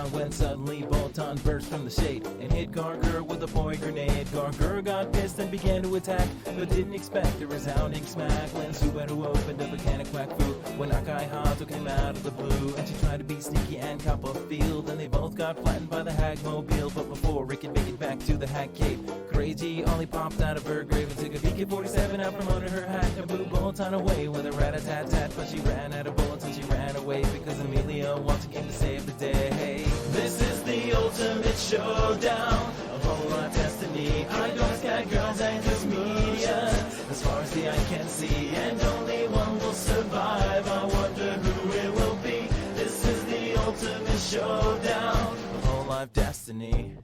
time when suddenly Bolton burst from the shade and hit Gargur with a point grenade. Gargur got pissed and began to attack, but didn't expect a resounding smack when Subaru opened up a can of quack fu when Akai Hato came out of the blue, and she tried to be sneaky and cop a field, and they both got flattened by the hag mobile. But before Rick could make it back to the hag cave, Crazy Ollie popped out of her grave and took a VK-47 out from under her hat and blew Bolton away with a rat-a-tat-tat. But she ran out of bullets and she ran away because Amelia Watson came to save the day. This is the ultimate showdown of whole life destiny. I don't scat girls and just media as far as the eye can see, and only one will survive. I wonder who it will be. This is the ultimate showdown of whole life destiny.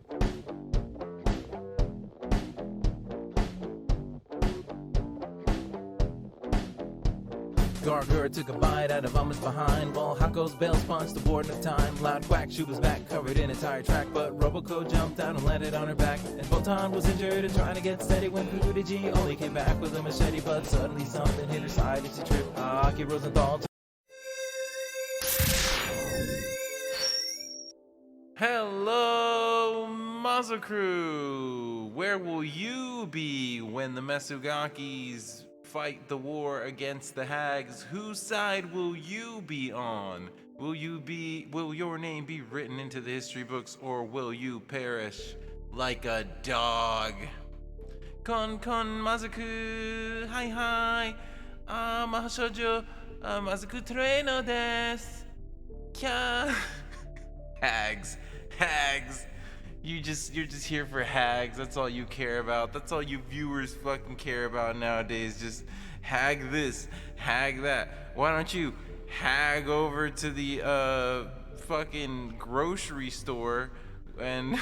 Gargur took a bite out of Amos behind, while Hako's bells punched the board of time. Loud quack, she was back, covered in a tire track, but Roboco jumped down and landed on her back. And Bolton was injured and trying to get steady when Fuji only came back with a machete, but suddenly something hit her side and she tripped. Aki Rosenthal. Hello, Mazo Crew! Where will you be when the Mesugakis fight the war against the hags? Whose side will you be on? Will your name be written into the history books, or will you perish like a dog? Kon Mazaku, hi, mahashoujo, Mazaku Treno desu. Kya? Hags. You're just here for hags. That's all you care about. That's all you viewers fucking care about nowadays. Just hag this, hag that. Why don't you hag over to the fucking grocery store and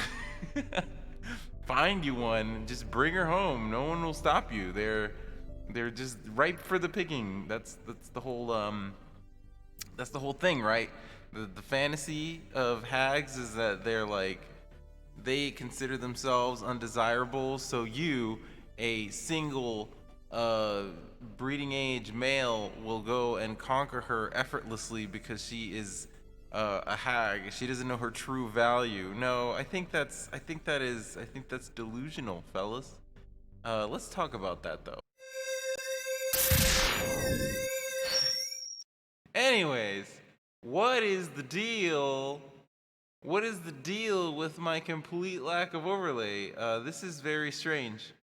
find you one? Just bring her home. No one will stop you. They're just ripe for the picking. That's the whole thing, right? The fantasy of hags is that they consider themselves undesirable, so you, a single breeding age male, will go and conquer her effortlessly because she is a hag. She doesn't know her true value. No, I think that's delusional, fellas. Let's talk about that though. Anyways, what is the deal? What is the deal with my complete lack of overlay? This is very strange.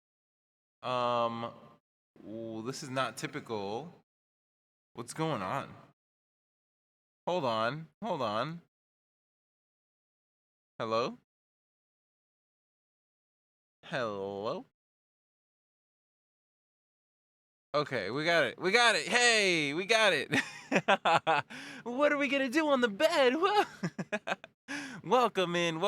This is not typical. What's going on? Hold on. Hello? Okay, we got it. Hey, we got it. What are we gonna do on the bed? Welcome in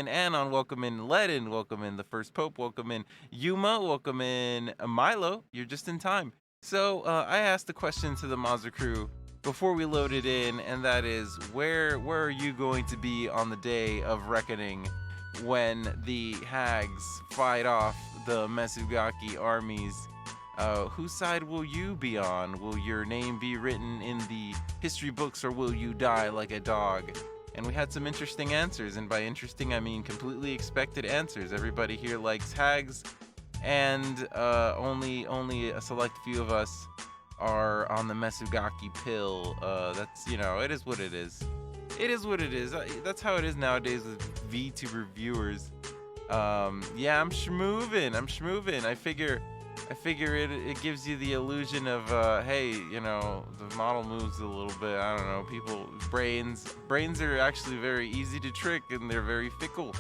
Anon, welcome in Ledin, welcome in the First Pope, welcome in Yuma, welcome in Milo. You're just in time. So I asked the question to the Mazda crew before we loaded in, and that is, where are you going to be on the day of reckoning when the hags fight off the Mesugaki armies? Whose side will you be on? Will your name be written in the history books, or will you die like a dog? And we had some interesting answers, and by interesting I mean completely expected answers. Everybody here likes hags, and only a select few of us are on the Mesugaki pill. That's, it is what it is. It is what it is. That's how it is nowadays with VTuber viewers. Yeah, I'm schmoovin'. I figure it gives you the illusion of, hey, the model moves a little bit. I don't know, brains are actually very easy to trick, and they're very fickle.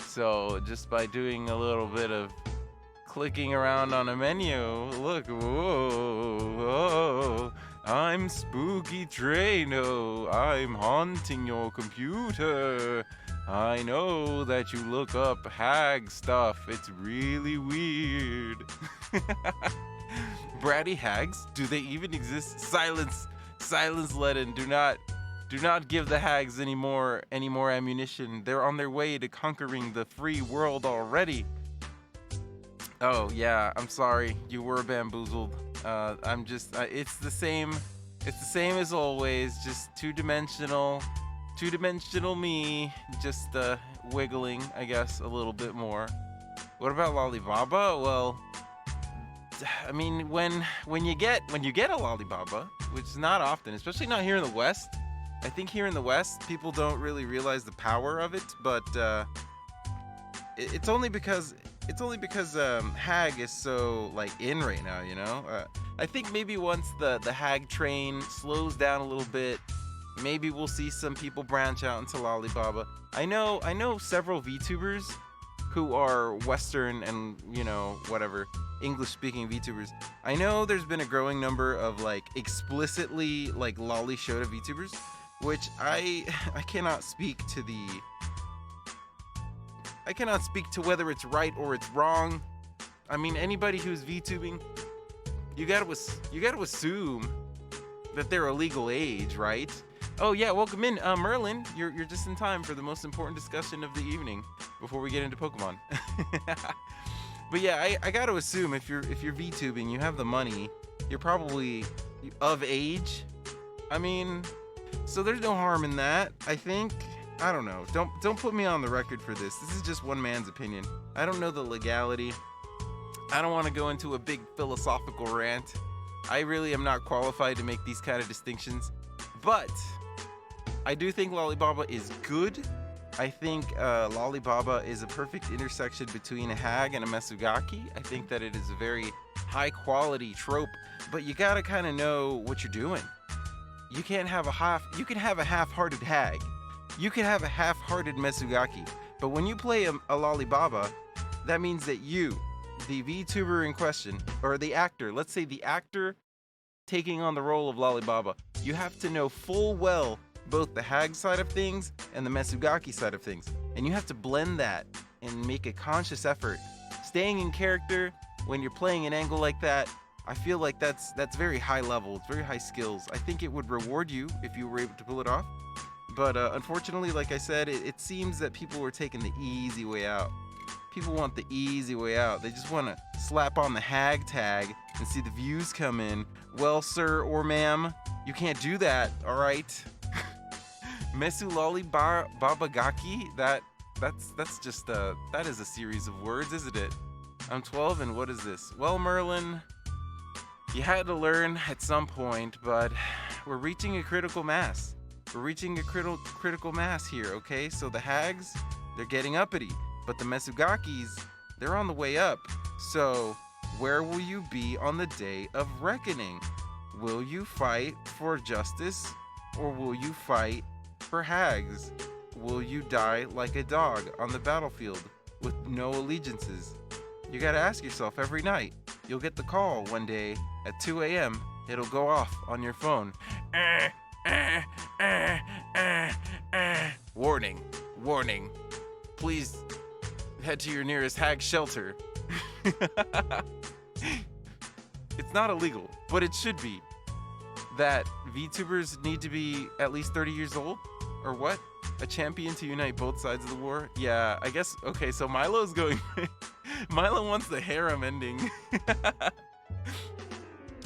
So just by doing a little bit of clicking around on a menu, look, whoa, I'm Spooky Treno. I'm haunting your computer. I know that you look up hag stuff. It's really weird. Bratty hags? Do they even exist? Silence, Ledin. Do not give the hags any more ammunition. They're on their way to conquering the free world already. Oh yeah, I'm sorry. You were bamboozled. It's the same as always. Just two-dimensional. Two-dimensional me, just wiggling, I guess, a little bit more. What about Lollibaba? Well, I mean, when you get a Lollibaba, which is not often, especially not here in the West. I think here in the West, people don't really realize the power of it, but it's only because hag is so like in right now, you know. I think maybe once the hag train slows down a little bit, maybe we'll see some people branch out into Lollibaba. I know several VTubers who are Western and, you know, whatever, English-speaking VTubers. I know there's been a growing number of like explicitly like lolly Shota VTubers, which I cannot speak to whether it's right or it's wrong. I mean, anybody who's VTubing, you gotta assume that they're a legal age, right? Oh yeah, welcome in, Merlin. You're just in time for the most important discussion of the evening before we get into Pokemon. But yeah, I gotta assume if you're VTubing, you have the money, you're probably of age. I mean, so there's no harm in that. I think. I don't know. Don't put me on the record for this. This is just one man's opinion. I don't know the legality. I don't want to go into a big philosophical rant. I really am not qualified to make these kind of distinctions. But I do think Lollibaba is good. I think Lollibaba is a perfect intersection between a hag and a Mesugaki. I think that it is a very high quality trope, but you gotta kind of know what you're doing. You can have a half-hearted hag. You can have a half-hearted Mesugaki. But when you play a Lollibaba, that means that you, the VTuber in question, or the actor, let's say the actor taking on the role of Lollibaba, you have to know full well both the hag side of things and the Mesugaki side of things. And you have to blend that and make a conscious effort. Staying in character when you're playing an angle like that, I feel like that's very high level. It's very high skills. I think it would reward you if you were able to pull it off. But unfortunately, like I said, it seems that people were taking the easy way out. People want the easy way out. They just want to slap on the hag tag and see the views come in. Well, sir or ma'am, you can't do that, all right? Mesu Babagaki, that's just that is a series of words, isn't it? I'm 12 and what is this? Well, Merlin, you had to learn at some point, but we're reaching a critical mass. We're reaching a critical mass here, okay? So the hags, they're getting uppity, but the Mesugakis, they're on the way up. So where will you be on the day of reckoning? Will you fight for justice or will you fight for hags? Will you die like a dog on the battlefield with no allegiances? You gotta ask yourself every night. You'll get the call one day at 2 a.m. It'll go off on your phone. Warning, warning. Please head to your nearest hag shelter. It's not illegal, but it should be. That VTubers need to be at least 30 years old? Or what? A champion to unite both sides of the war? Yeah, I guess, okay, so Milo's going... Milo wants the harem ending.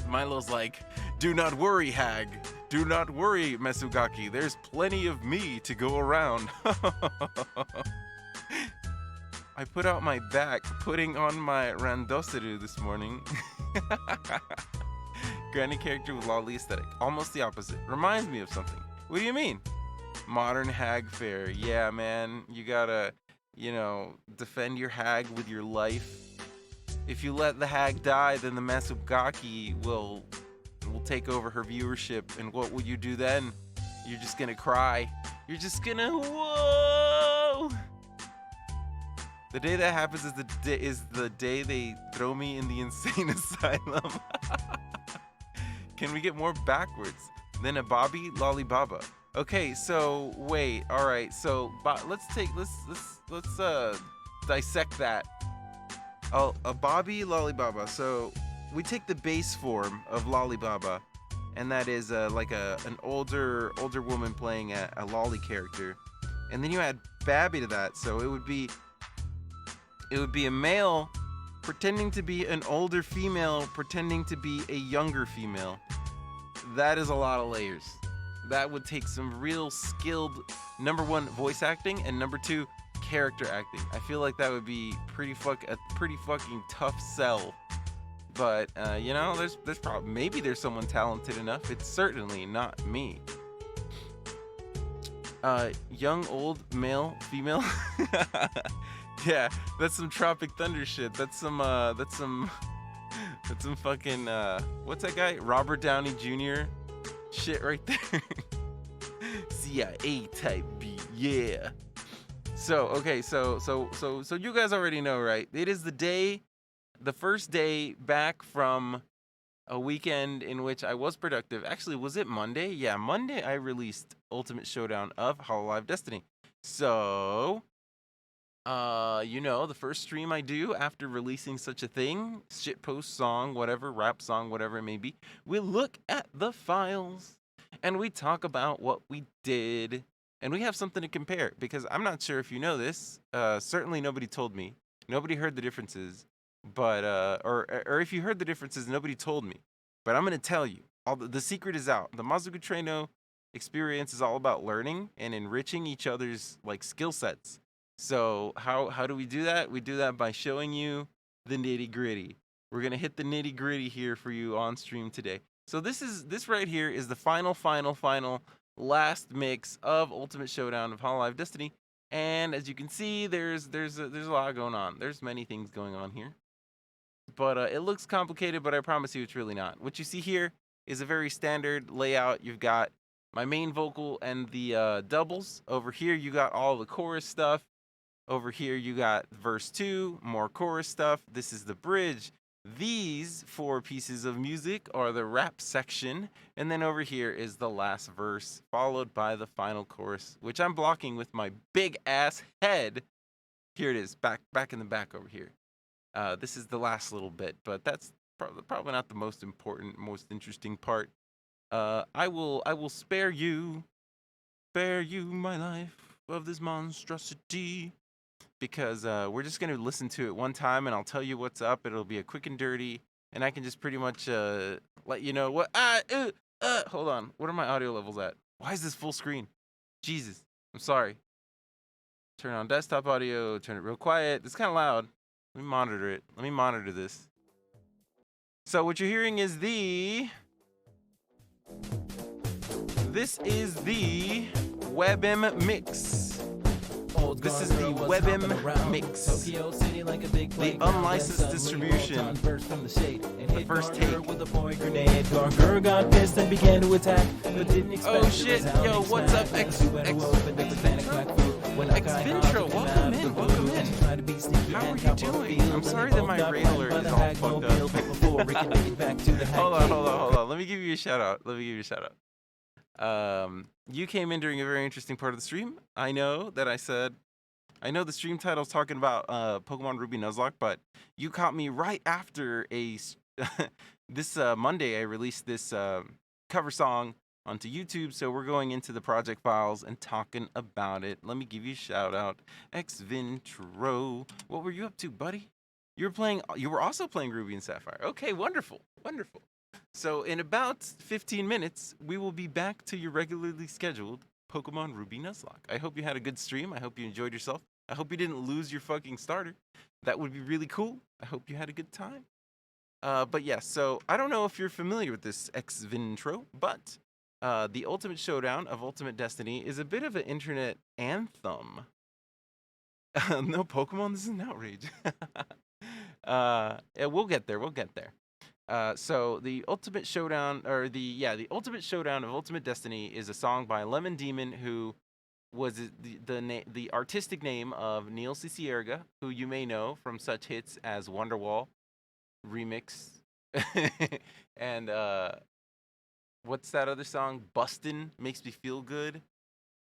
Milo's like, do not worry, hag. Do not worry, Mesugaki. There's plenty of me to go around. I put out my back, putting on my Randoseru this morning. Granny character with lolly aesthetic. Almost the opposite. Reminds me of something. What do you mean? Modern hag fare. Yeah, man. You gotta, defend your hag with your life. If you let the hag die, then the Mesugaki will take over her viewership. And what will you do then? You're just gonna cry. You're just gonna, whoa! The day that happens is the day they throw me in the insane asylum. Can we get more backwards than a Bobby Lollibaba? Okay, so wait, all right. So let's dissect that. Oh, a Bobby Lollibaba. So we take the base form of Lollibaba, and that is like an older woman playing a lolly character, and then you add Babby to that. So it would be a male pretending to be an older female pretending to be a younger female. That is a lot of layers. That would take some real skilled Number one, voice acting, and number two, character acting. I feel like that would be a pretty fucking tough sell. But you know, there's probably maybe there's someone talented enough. It's certainly not me. Young, old, male, female. Yeah, that's some Tropic Thunder shit. That's some fucking what's that guy? Robert Downey Jr. shit right there. CIA type beat, yeah. So okay, so you guys already know, right? It is the first day back from a weekend in which I was productive. Actually, was it Monday? Yeah, Monday I released Ultimate Showdown of Hololive Destiny. So, you know, the first stream I do after releasing such a thing, shitpost song, whatever, rap song, whatever it may be, we look at the files and we talk about what we did. And we have something to compare because I'm not sure if you know this. Certainly nobody told me. Nobody heard the differences. But or if you heard the differences, nobody told me. But I'm gonna tell you. All the secret is out. The Mazuku Traino experience is all about learning and enriching each other's like skill sets. So how do we do that? We do that by showing you the nitty gritty. We're gonna hit the nitty gritty here for you on stream today. So this right here is the final last mix of Ultimate Showdown of Hololive Destiny. And as you can see, there's a lot going on. There's many things going on here. But it looks complicated, but I promise you it's really not. What you see here is a very standard layout. You've got my main vocal and the doubles. Over here, you got all the chorus stuff. Over here, you got verse 2, more chorus stuff. This is the bridge. These 4 pieces of music are the rap section. And then over here is the last verse, followed by the final chorus, which I'm blocking with my big ass head. Here it is, back in the back over here. This is the last little bit, but that's probably not the most important, most interesting part. I will spare you my life of this monstrosity, because we're just gonna listen to it one time, and I'll tell you what's up. It'll be a quick and dirty, and I can just pretty much let you know what. Hold on, what are my audio levels at? Why is this full screen? Jesus, I'm sorry. Turn on desktop audio. Turn it real quiet. It's kind of loud. Let me monitor it. Let me monitor this. So what you're hearing is this is the WebM mix. This is the WebM mix. The unlicensed distribution. The first take. Got pissed and began to attack, but didn't expect. Oh shit! Yo, what's up, Xvintro? Welcome in. Welcome in. How are you doing? I'm sorry that my railer is all fucked up. Hold on. Let me give you a shout out. You came in during a very interesting part of the stream. I know the stream title is talking about Pokemon Ruby Nuzlocke, but you caught me right after this Monday I released this cover song onto YouTube, so we're going into the project files and talking about it. Let me give you a shout out. Xvintro. What were you up to, buddy? You were also playing Ruby and Sapphire. Okay, wonderful. So in about 15 minutes, we will be back to your regularly scheduled Pokemon Ruby Nuzlocke. I hope you had a good stream. I hope you enjoyed yourself. I hope you didn't lose your fucking starter. That would be really cool. I hope you had a good time. But yeah, so I don't know if you're familiar with this Xvintro, but the Ultimate Showdown of Ultimate Destiny is a bit of an internet anthem. No Pokemon, this is an outrage. Yeah, we'll get there. So the Ultimate Showdown, or the Ultimate Showdown of Ultimate Destiny is a song by Lemon Demon, who was the artistic name of Neil Cicierga, who you may know from such hits as Wonderwall, Remix, and what's that other song? Bustin' Makes Me Feel Good.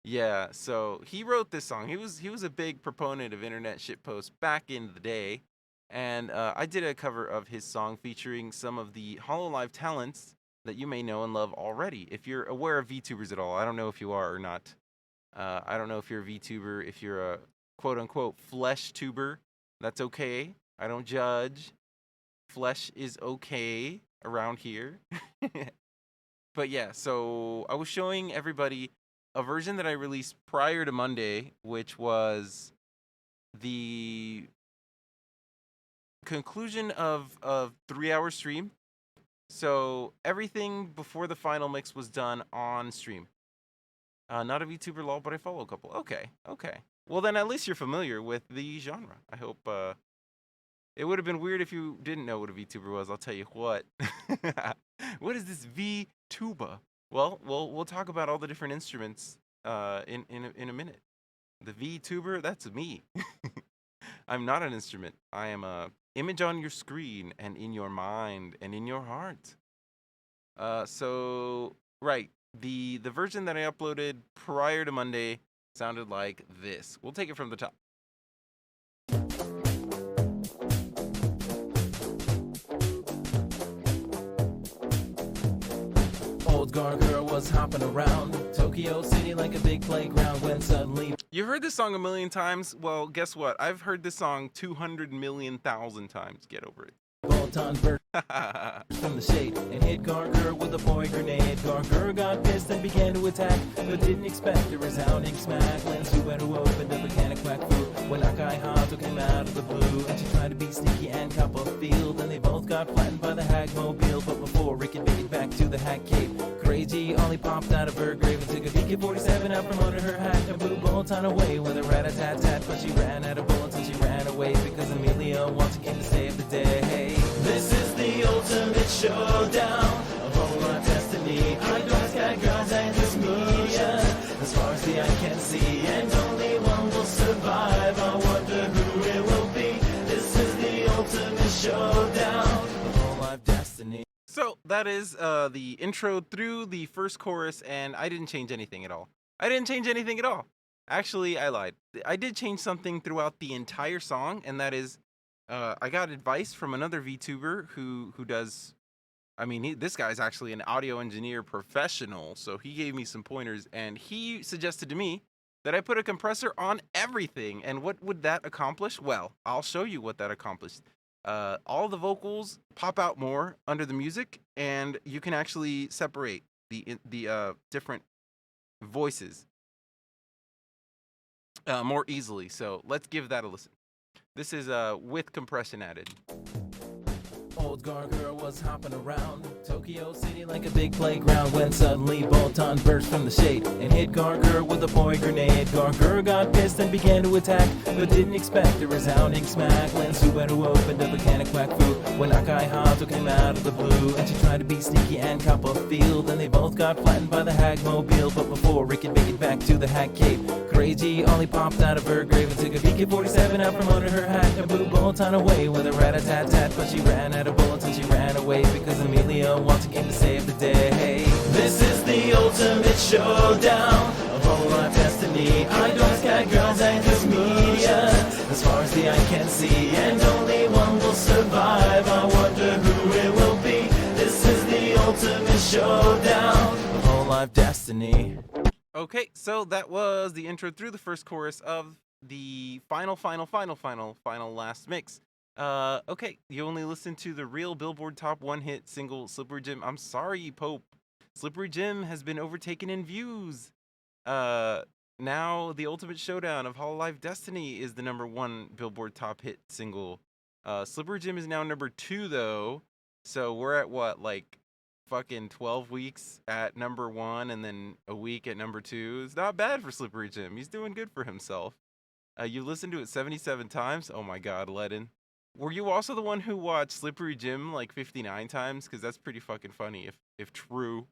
Yeah, so he wrote this song. He was a big proponent of internet shitposts back in the day. And I did a cover of his song featuring some of the Hololive talents that you may know and love already. If you're aware of VTubers at all, I don't know if you are or not. I don't know if you're a VTuber, if you're a quote-unquote flesh tuber. That's okay. I don't judge. Flesh is okay around here. But yeah, so I was showing everybody a version that I released prior to Monday, which was the conclusion of a 3-hour stream. So everything before the final mix was done on stream. Not a VTuber lol, but I follow a couple. Okay. Well, then at least you're familiar with the genre. I hope. It would have been weird if you didn't know what a VTuber was. I'll tell you what. What is this VTuber? Well, we'll talk about all the different instruments in a minute. The VTuber, that's me. I'm not an instrument. I am a image on your screen and in your mind and in your heart. So right, the version that I uploaded prior to Monday sounded like this. We'll take it from the top. Old gargoyle was hopping around Tokyo City like a big playground when suddenly... You've heard this song a million times. Well, guess what? I've heard this song 200 million thousand times. Get over it. Bolton burst from the shade and hit Gargur with a boy grenade. Gargur got pissed and began to attack, but didn't expect a resounding smack. Lens who opened up a can of quack food when Akai Hato came out of the blue, and she tried to be sneaky and cop a field, and they both got flattened by the Hagmobile. But before Rick could make it back to the Hack Cave, Crazy Ollie popped out of her grave and took a BK-47 out from under her hat and blew Bolton away with a rat-a-tat-tat. But she ran out of bullets and she ran away because Amelia Watson came to save the day. This is the ultimate showdown of whole life destiny. I don't got guns and just media as far as the eye can see, and only one will survive. I wonder who it will be. This is the ultimate showdown of whole life destiny. So that is the intro through the first chorus, and I didn't change anything at all. Actually, I lied. I did change something throughout the entire song, and that is I got advice from another VTuber who does, this guy's actually an audio engineer professional, so he gave me some pointers, and he suggested to me that I put a compressor on everything. And what would that accomplish? Well, I'll show you what that accomplished. All the vocals pop out more under the music, and you can actually separate the different voices more easily. So let's give that a listen. This is with compression added. Old gargoyle was hopping around Tokyo City like a big playground when suddenly Bolton burst from the shade and hit Gargur with a boy grenade. Gargur got pissed and began to attack, but didn't expect a resounding smack. Lens who opened up a can of quack food when Akai Hato came out of the blue, and she tried to be sneaky and cop a field, and they both got flattened by the Hagmobile. But before Rick could make it back to the Hack Cave, Crazy Ollie popped out of her grave and took a BK-47 out from under her hat and blew Bolton away with a rat-a-tat-tat. But she ran out of bullets and she ran away because Amelia Watson came to save the day. This is the ultimate showdown of whole life destiny. I don't got girls and just media as far as the eye can see, and only one will survive. I wonder who it will be. This is the ultimate showdown of whole life destiny. Okay, so that was the intro through the first chorus of the final last mix. Okay, you only listened to the real Billboard Top 1 hit single, Slippery Jim. I'm sorry, Pope. Slippery Jim has been overtaken in views. Now the Ultimate Showdown of Hololive Destiny is the #1 Billboard Top hit single. Slippery Jim is now #2 though. So we're at what, like fucking 12 weeks at #1 and then a week at #2. It's not bad for Slippery Jim. He's doing good for himself. You listened to it 77 times? Oh my god, Ledin. Were you also the one who watched Slippery Jim like 59 times? Because that's pretty fucking funny if true.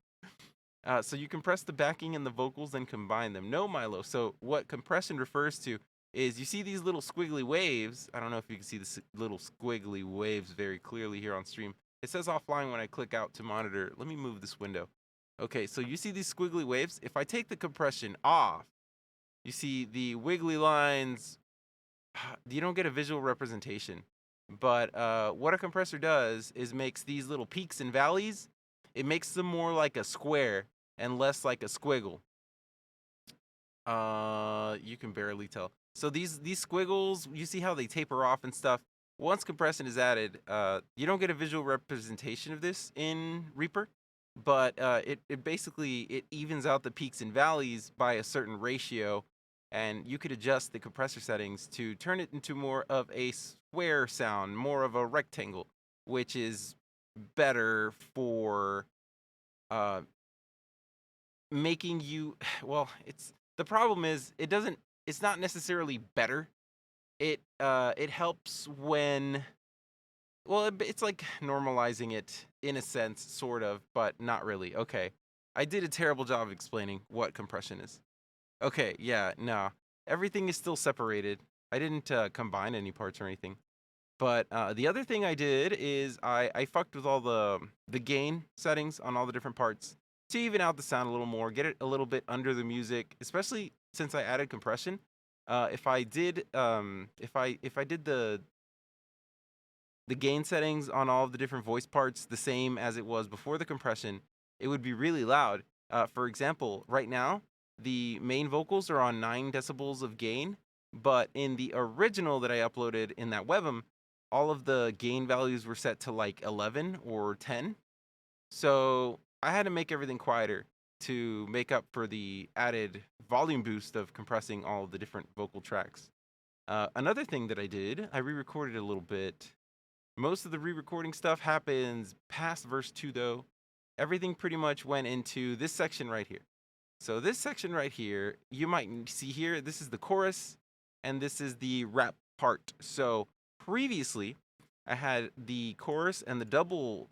So you compress the backing and the vocals, then combine them. No, Milo. So what compression refers to is you see these little squiggly waves. I don't know if you can see the little squiggly waves very clearly here on stream. It says offline when I click out to monitor. Let me move this window. Okay, so you see these squiggly waves. If I take the compression off, you see the wiggly lines. You don't get a visual representation. But what a compressor does is makes these little peaks and valleys. It makes them more like a square and less like a squiggle. You can barely tell. So these squiggles, you see how they taper off and stuff. Once compression is added, you don't get a visual representation of this in Reaper. but it basically it evens out the peaks and valleys by a certain ratio, and you could adjust the compressor settings to turn it into more of a square sound, more of a rectangle, which is better for uh, making you well. It's the problem is it doesn't. It's not necessarily better. It helps when well, it's like normalizing it in a sense, sort of, but not really. Okay. I did a terrible job of explaining what compression is. Okay, yeah, no. Everything is still separated. I didn't combine any parts or anything. But the other thing I did is I fucked with all the gain settings on all the different parts to even out the sound a little more, get it a little bit under the music, especially since I added compression. If I did the gain settings on all of the different voice parts the same as it was before the compression, it would be really loud. For example, right now, the main vocals are on 9 decibels of gain, but in the original that I uploaded in that webm, all of the gain values were set to like 11 or 10. So I had to make everything quieter to make up for the added volume boost of compressing all of the different vocal tracks. Another thing that I did, I re recorded a little bit. Most of the re-recording stuff happens past verse 2 though. Everything pretty much went into this section right here. So this section right here, you might see here, this is the chorus and this is the rap part. So previously, I had the chorus and the double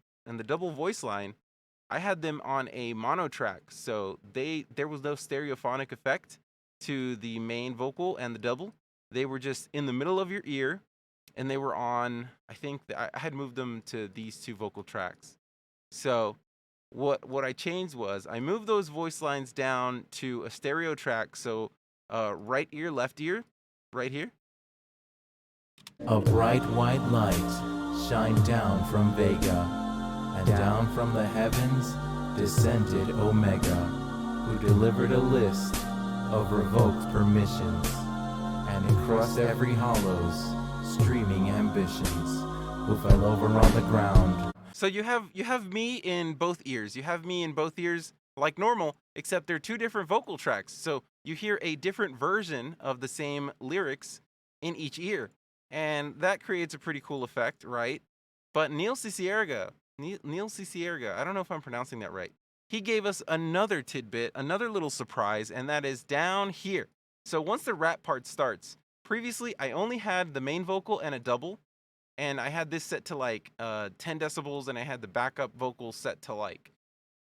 voice line. I had them on a mono track. So there was no stereophonic effect to the main vocal and the double. They were just in the middle of your ear, and they were on, I think I had moved them to these 2 vocal tracks. So what I changed was I moved those voice lines down to a stereo track. So right ear, left ear, right here. A bright white light shined down from Vega, and down from the heavens descended Omega, who delivered a list of revoked permissions, and across every hollows streaming ambitions, who fell over on the ground. So you have me in both ears. You have me in both ears like normal, except they're 2 different vocal tracks. So you hear a different version of the same lyrics in each ear. And that creates a pretty cool effect, right? But Neil Cicierega, I don't know if I'm pronouncing that right. He gave us another tidbit, another little surprise, and that is down here. So once the rap part starts, previously I only had the main vocal and a double, and I had this set to like 10 decibels, and I had the backup vocals set to like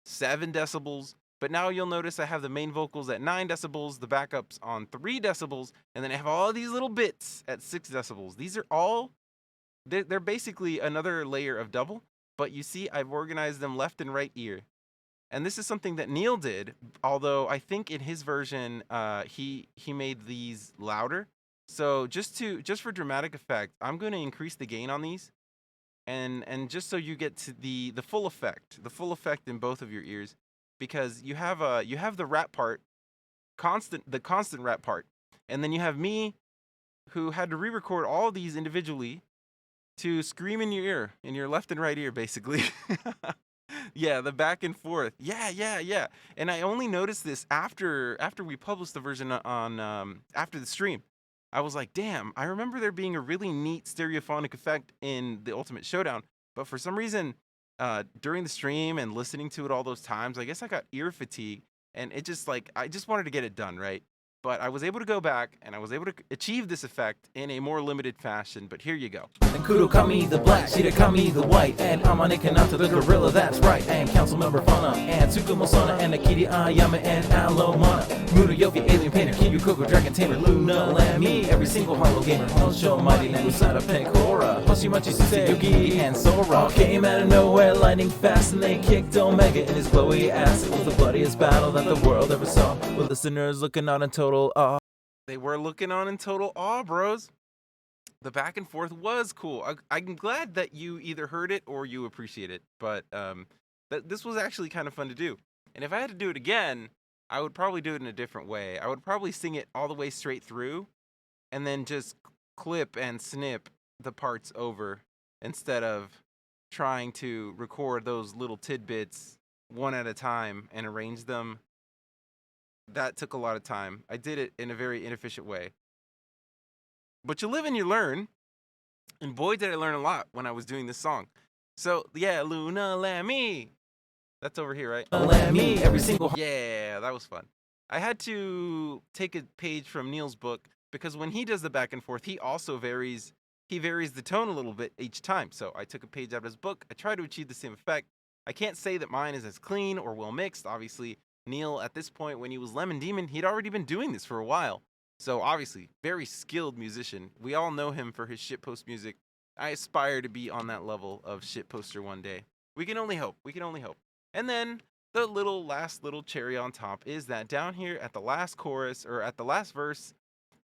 7 decibels. But now you'll notice I have the main vocals at 9 decibels, the backups on 3 decibels, and then I have all these little bits at 6 decibels. These are all, they're basically another layer of double, but you see I've organized them left and right ear. And this is something that Neil did, although I think in his version he made these louder. So just for dramatic effect, I'm going to increase the gain on these, and just so you get to the full effect in both of your ears, because you have the rap part, the constant rap part, and then you have me, who had to re-record all these individually to scream in your ear, in your left and right ear, basically. Yeah, the back and forth. Yeah. And I only noticed this after we published the version on after the stream. I was like, damn, I remember there being a really neat stereophonic effect in the Ultimate Showdown, but for some reason, during the stream and listening to it all those times, I guess I got ear fatigue, and it just like I just wanted to get it done right. But I was able to go back and I was able to achieve this effect in a more limited fashion. But here you go. And Kudo Kami the black, Shida Kami the white, and Amane Kanata the gorilla, that's right, and Councilmember Fana, and Tsukumo Sana, and Akiri Ayama, and Alomana, Muno Yofi, Alien Painter, Kiryu Koko, Dragon Tamer, Luna, Lammy, every single Hollow Gamer, Honsho, Mighty Land, Usada, Pekora, Hoshimachi, Sensei, Yugi, and Sora, all came out of nowhere, lightning fast, and they kicked Omega in his glowy ass. It was the bloodiest battle that the world ever saw, with listeners looking on in total awe. They were looking on in total awe, bros. The back and forth was cool. I'm glad that you either heard it or you appreciate it. But this was actually kind of fun to do. And if I had to do it again, I would probably do it in a different way. I would probably sing it all the way straight through, and then just clip and snip the parts over instead of trying to record those little tidbits one at a time and arrange them. That took a lot of time. I did it in a very inefficient way. But you live and you learn. And boy, did I learn a lot when I was doing this song. So, yeah, Luna Lammy. That's over here, right? Lammy, every single. Yeah, that was fun. I had to take a page from Neil's book because when he does the back and forth, he also varies. He varies the tone a little bit each time. So I took a page out of his book. I tried to achieve the same effect. I can't say that mine is as clean or well mixed. Obviously, Neil, at this point, when he was Lemon Demon, he'd already been doing this for a while. So obviously, very skilled musician. We all know him for his shitpost music. I aspire to be on that level of shitposter one day. We can only hope. We can only hope. And then the last little cherry on top is that down here at the last chorus or at the last verse,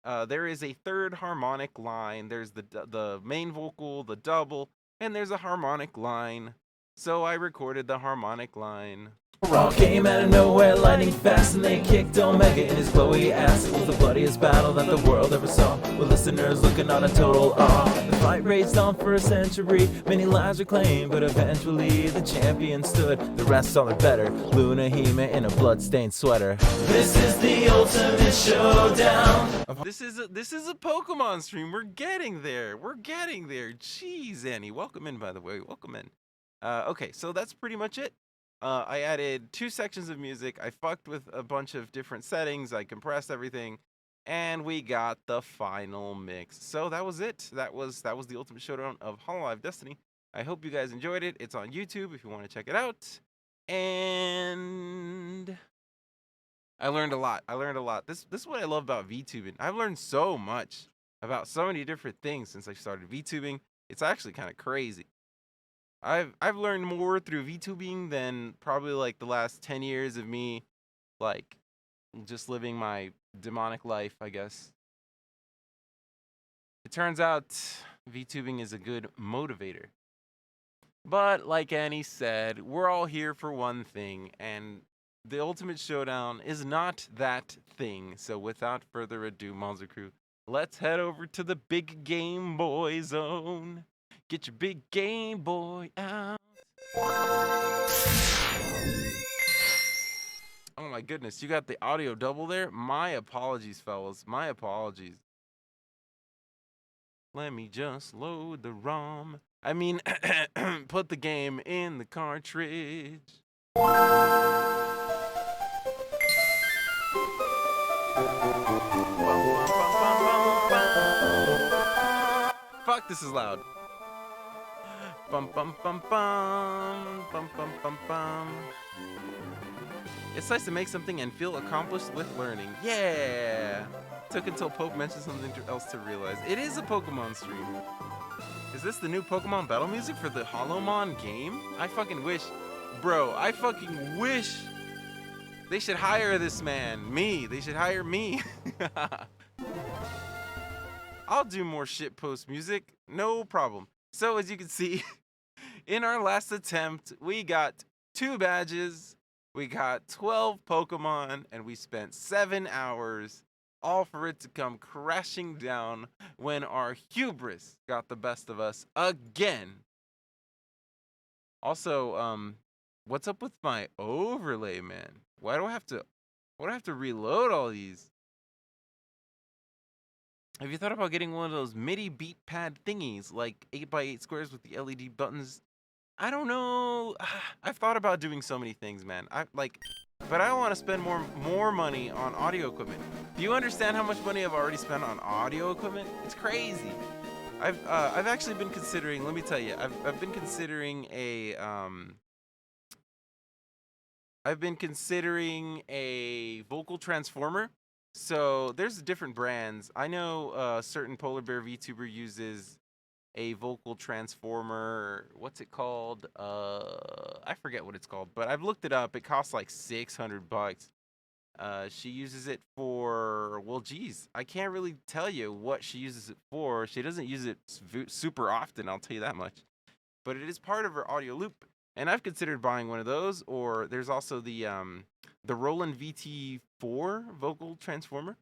there is a third harmonic line. There's the main vocal, the double, and there's a harmonic line. So I recorded the harmonic line. Raw came out of nowhere, lightning fast, and they kicked Omega in his glowy ass. It was the bloodiest battle that the world ever saw, with listeners looking on in total awe. The fight raged on for a century, many lives were claimed, but eventually the champion stood. The rest saw it better, Luna Hema in a bloodstained sweater. This is the ultimate showdown. This is a Pokemon stream. We're getting there. We're getting there. Jeez, Annie. Welcome in, by the way. Welcome in. Okay, so that's pretty much it. I added 2 sections of music. I fucked with a bunch of different settings. I compressed everything, and we got the final mix. So that was it. That was the ultimate showdown of Hololive Destiny. I hope you guys enjoyed it. It's on YouTube if you want to check it out. And I learned a lot. This is what I love about VTubing. I've learned so much about so many different things since I started VTubing. It's actually kind of crazy. I've learned more through VTubing than probably like the last 10 years of me like just living my demonic life, I guess. It turns out VTubing is a good motivator. But like Annie said, we're all here for one thing, and the ultimate showdown is not that thing. So without further ado, Monster Crew, let's head over to the big Game Boy zone. Get your big Game Boy out. Oh my goodness, you got the audio double there? My apologies, fellas. My apologies. Let me just load the ROM. I mean, put the game in the cartridge. Fuck, this is loud. Bum bum bum bum bum bum bum bum. It's nice to make something and feel accomplished with learning. Yeah. Took until Pope mentioned something else to realize. It is a Pokemon stream. Is this the new Pokemon battle music for the Holomon game? I fucking wish, bro. I fucking wish they should hire this man. Me. They should hire me. I'll do more shitpost music. No problem. So as you can see, in our last attempt, we got 2 badges, we got 12 Pokemon, and we spent 7 hours, all for it to come crashing down when our hubris got the best of us again. Also, what's up with my overlay, man? Why do I have to reload all these? Have you thought about getting one of those MIDI beat pad thingies, like 8x8 squares with the LED buttons? I don't know. I've thought about doing so many things, man. But I don't want to spend more money on audio equipment. Do you understand how much money I've already spent on audio equipment? It's crazy. I've actually been considering. Let me tell you, I've been considering a vocal transformer. So there's different brands. I know a certain polar bear VTuber uses a vocal transformer. What's it called? I forget what it's called, but I've looked it up. It costs like $600. She uses it for, well, geez, I can't really tell you what she uses it for. She doesn't use it super often, I'll tell you that much. But it is part of her audio loop, and I've considered buying one of those. Or there's also the Roland VT4 vocal transformer.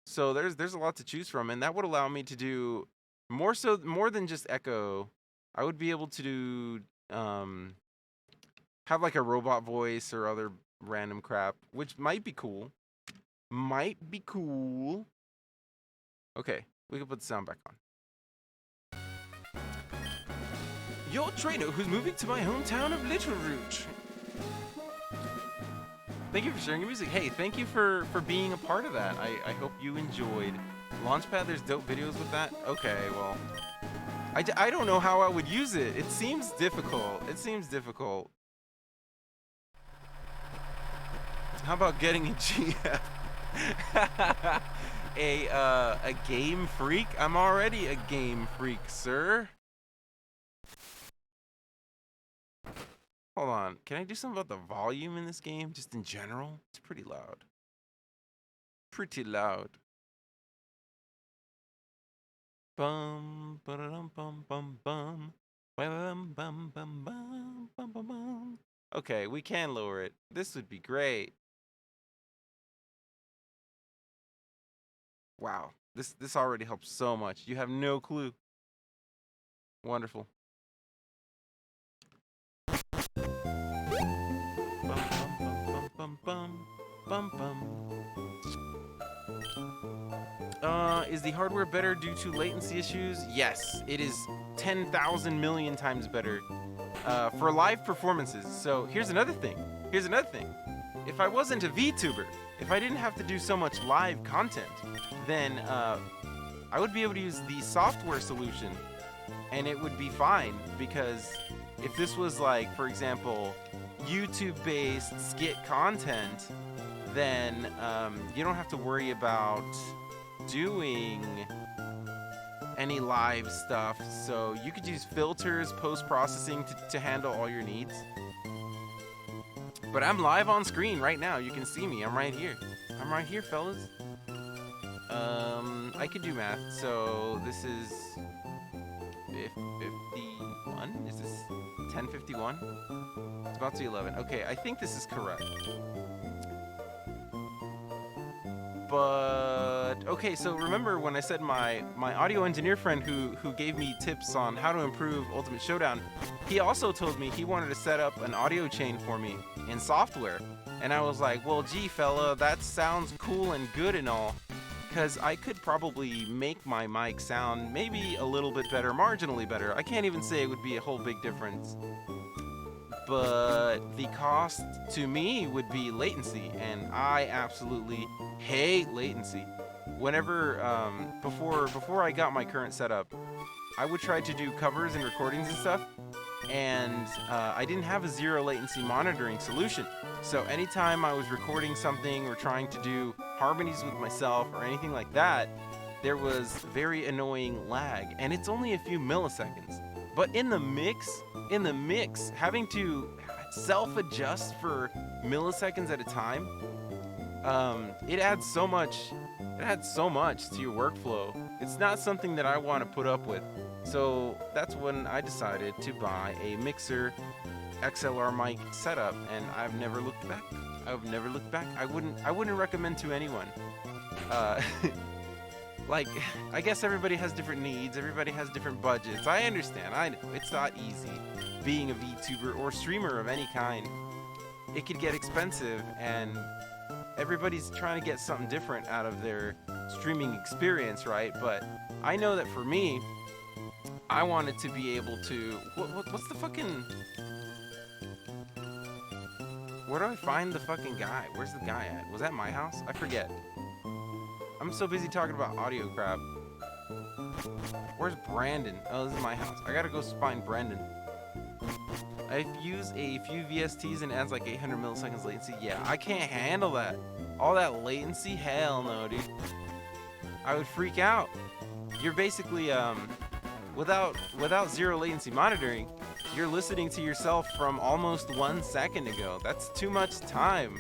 So there's a lot to choose from, and that would allow me to do more than just echo. I would be able to do have like a robot voice or other random crap, which might be cool. Might be cool. Okay, we can put the sound back on. Your trainer who's moving to my hometown of Little Root. Thank you for sharing your music. Hey, thank you for being a part of that. I hope you enjoyed. Launchpad, there's dope videos with that? Okay, well. I don't know how I would use it. It seems difficult. It seems difficult. How about getting a GF? a game freak? I'm already a game freak, sir. Hold on. Can I do something about the volume in this game? Just in general? It's pretty loud. Pretty loud. Bum ba-da-dum bum bum bum. Bum bum bum bum bum bum bum. Okay, we can lower it. This would be great. Wow. This already helps so much. You have no clue. Wonderful. Bum bum bum bum bum bum. Is the hardware better due to latency issues? Yes, it is 10,000 million times better for live performances. So here's another thing. If I wasn't a VTuber, if I didn't have to do so much live content, then I would be able to use the software solution and it would be fine, because if this was like, for example, YouTube-based skit content, then you don't have to worry about doing any live stuff. So you could use filters, post-processing to handle all your needs. But I'm live on screen right now. You can see me. I'm right here. I'm right here, fellas. I could do math. So this is 51. Is this 10:51? It's about to be 11. Okay, I think this is correct. But okay, so remember when I said my audio engineer friend who gave me tips on how to improve Ultimate Showdown, he also told me he wanted to set up an audio chain for me in software. And I was like, well, gee, fella, that sounds cool and good and all, because I could probably make my mic sound maybe a little bit better, marginally better. I can't even say it would be a whole big difference. But the cost to me would be latency, and I absolutely hate latency. Whenever, before I got my current setup, I would try to do covers and recordings and stuff, and I didn't have a zero latency monitoring solution. So anytime I was recording something or trying to do harmonies with myself or anything like that, there was very annoying lag, and it's only a few milliseconds. But in the mix, having to self-adjust for milliseconds at a time, it adds so much to your workflow. It's not something that I want to put up with. So that's when I decided to buy a mixer XLR mic setup, and I've never looked back. I wouldn't recommend to anyone. Like, I guess everybody has different needs, everybody has different budgets. I understand, I know, it's not easy being a VTuber or streamer of any kind. It could get expensive, and everybody's trying to get something different out of their streaming experience, right? But I know that for me, I wanted to be able to... What's the fucking... Where do I find the fucking guy? Where's the guy at? Was that my house? I forget. I'm so busy talking about audio crap. Where's Brandon? Oh, this is my house. I gotta go find Brandon. I've used a few VSTs and it adds like 800 milliseconds latency. Yeah, I can't handle that. All that latency? Hell no, dude. I would freak out. You're basically, without zero latency monitoring, you're listening to yourself from almost 1 second ago. That's too much time.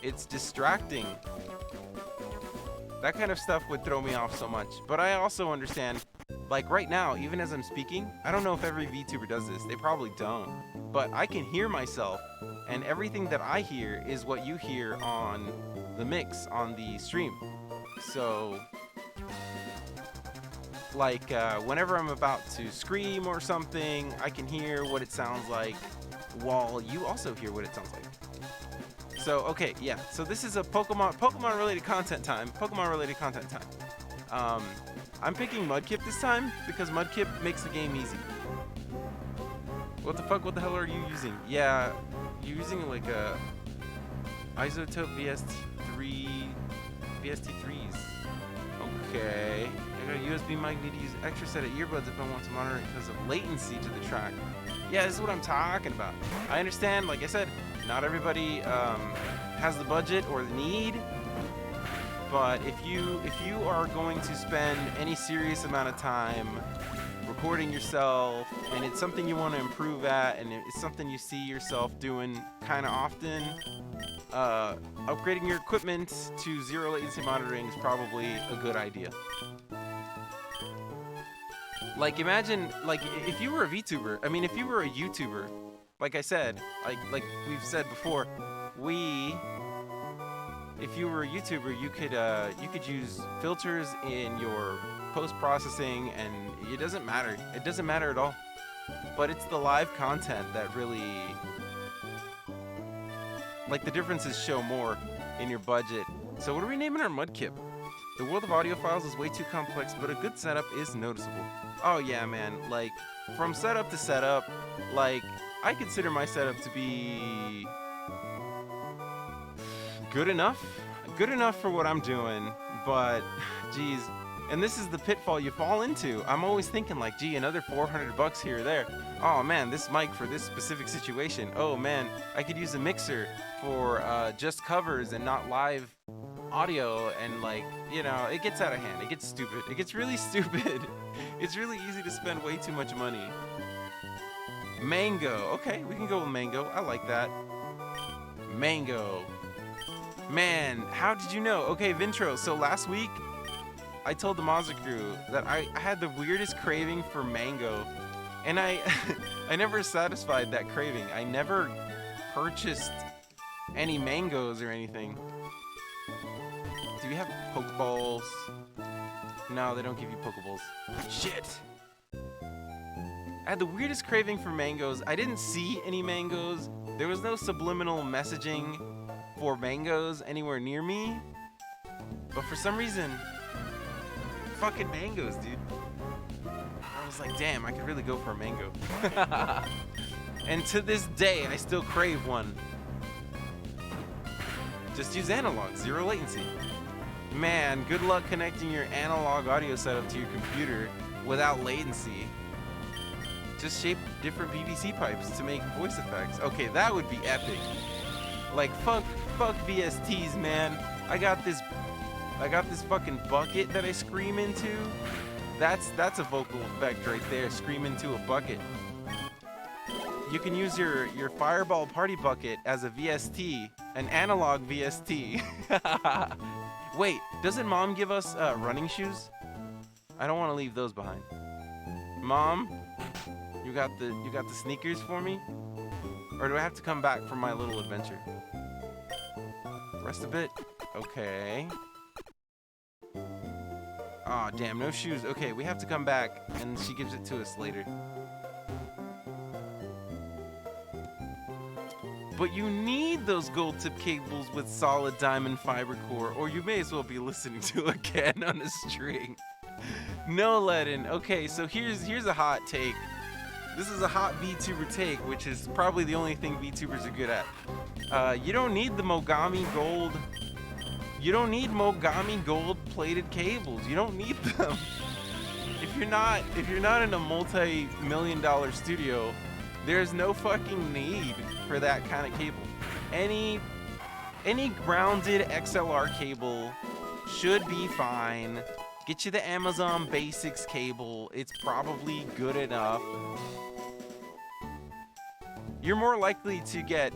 It's distracting. That kind of stuff would throw me off so much. But I also understand, like right now, even as I'm speaking, I don't know if every VTuber does this. They probably don't. But I can hear myself, and everything that I hear is what you hear on the mix, on the stream. So, like, whenever I'm about to scream or something, I can hear what it sounds like while you also hear what it sounds like. So, okay, yeah. So this is a Pokemon related content time. Pokemon related content time. I'm picking Mudkip this time because Mudkip makes the game easy. What the fuck? What the hell are you using? Yeah, you're using like a Isotope VST3s. Okay. I got a USB mic, need to use extra set of earbuds if I want to monitor it because of latency to the track. Yeah, this is what I'm talking about. I understand, like I said, not everybody has the budget or the need, but if you are going to spend any serious amount of time recording yourself and it's something you want to improve at and it's something you see yourself doing kind of often, upgrading your equipment to zero latency monitoring is probably a good idea. Like imagine, like if you were a VTuber, I mean if you were a YouTuber, like I said, like we've said before, if you were a YouTuber, you could use filters in your post-processing and it doesn't matter. It doesn't matter at all. But it's the live content that really, like the differences show more in your budget. So what are we naming our Mudkip? The world of audio files is way too complex, but a good setup is noticeable. Oh yeah, man, like from setup to setup, like I consider my setup to be good enough for what I'm doing, but geez, and this is the pitfall you fall into. I'm always thinking like, gee, another $400 here or there. Oh man, this mic for this specific situation. Oh man, I could use a mixer for just covers and not live audio, and like, you know, it gets out of hand. It gets stupid. It gets really stupid. It's really easy to spend way too much money. Mango. Okay, we can go with Mango. I like that. Mango. Man, how did you know? Okay, Vintro. So last week, I told the Mazda crew that I had the weirdest craving for mango, and I never satisfied that craving. I never purchased any mangoes or anything. Do we have Pokeballs? No, they don't give you Pokeballs. Shit! I had the weirdest craving for mangoes. I didn't see any mangoes. There was no subliminal messaging for mangoes anywhere near me. But for some reason, fucking mangoes, dude. I was like, damn, I could really go for a mango. And to this day, I still crave one. Just use analog, zero latency. Man, good luck connecting your analog audio setup to your computer without latency. Just shape different PVC pipes to make voice effects. Okay, that would be epic. Like, fuck VSTs, man. I got this fucking bucket that I scream into. That's a vocal effect right there, scream into a bucket. You can use your Fireball Party Bucket as a VST, an analog VST. Wait, doesn't Mom give us running shoes? I don't want to leave those behind. Mom, you got the sneakers for me? Or do I have to come back for my little adventure? Rest a bit. Okay. Aw, oh, damn, no shoes. Okay, we have to come back, and she gives it to us later. But you need those gold tip cables with solid diamond fiber core, or you may as well be listening to a can on a string. No, Ledin. Okay, so here's a hot take. This is a hot VTuber take, which is probably the only thing VTubers are good at. You don't need the Mogami gold. You don't need Mogami gold plated cables. You don't need them. If you're not in a multi-million-dollar studio, there's no fucking need for that kind of cable. Any grounded XLR cable should be fine. Get you the Amazon Basics cable. It's probably good enough. You're more likely to get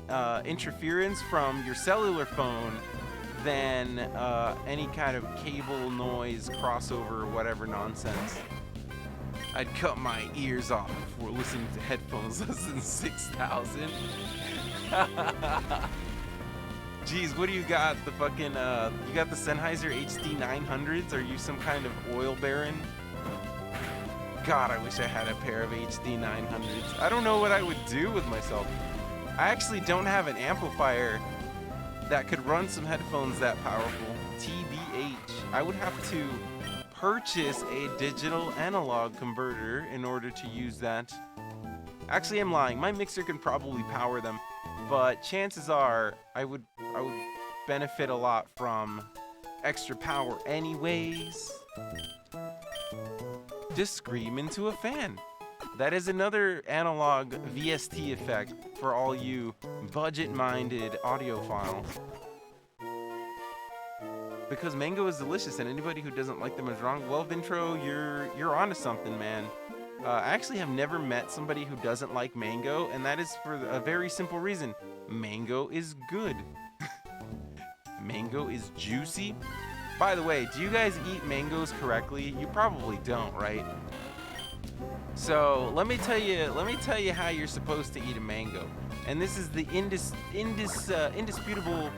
interference from your cellular phone than any kind of cable noise, crossover, whatever nonsense. I'd cut my ears off before listening to headphones less than 6,000. Jeez, what do you got? The fucking, you got the Sennheiser HD 900s? Are you some kind of oil baron? God, I wish I had a pair of HD 900s. I don't know what I would do with myself. I actually don't have an amplifier that could run some headphones that powerful. TBH. I would have to purchase a digital analog converter in order to use that. Actually, I'm lying. My mixer can probably power them, but chances are I would benefit a lot from extra power anyways. Just scream into a fan. That is another analog VST effect for all you budget-minded audiophiles. Because mango is delicious, and anybody who doesn't like them is wrong. Well, Vintro, you're onto something, man. I actually have never met somebody who doesn't like mango, and that is for a very simple reason. Mango is good. Mango is juicy. By the way, do you guys eat mangoes correctly? You probably don't, right? So let me tell you how you're supposed to eat a mango. And this is the indisputable